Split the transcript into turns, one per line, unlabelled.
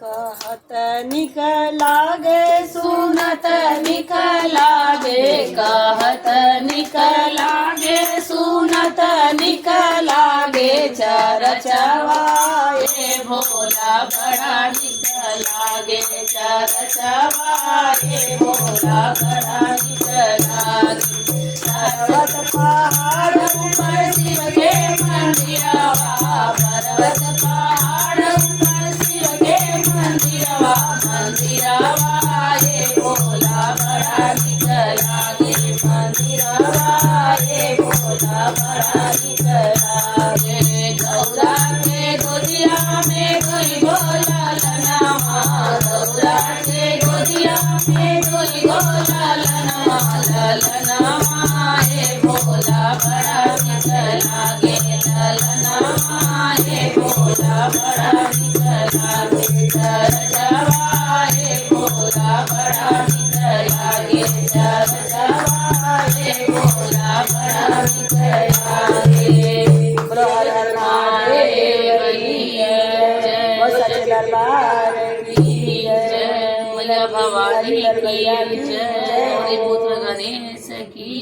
कहत निक लागे
सुनत निक लागे कहत निक लागे सुनत निक लागे चरचवाए भोला बड़ा निक लागे चरचवाए भोला बड़ा निक लागे पर्वत पहाड़ ऊपर शिव के मंदिरवा पर्वत पहाड़ ऊपर शिव के मंदिरवा मंदिरवा ये भोला बड़ा निक लागे मंदिरवा ये भोला बड़ा निक लागे गौरा के गोदिया में कोई भोला लनामा गौरा के गोदिया में कोई भोला लनामा ललनामा ये भोला बड़ा निक लागे ललनामा ये भोला बड़ा निक लागे चरचवा ये भोला बड़ा निक लागे चरचवा ये भोला बड़ा निक लागे
बोलो हर हर महादेव की जय बोल सच्चे दरबार की जय
मैया भवानी की जय पुत्र गणेश की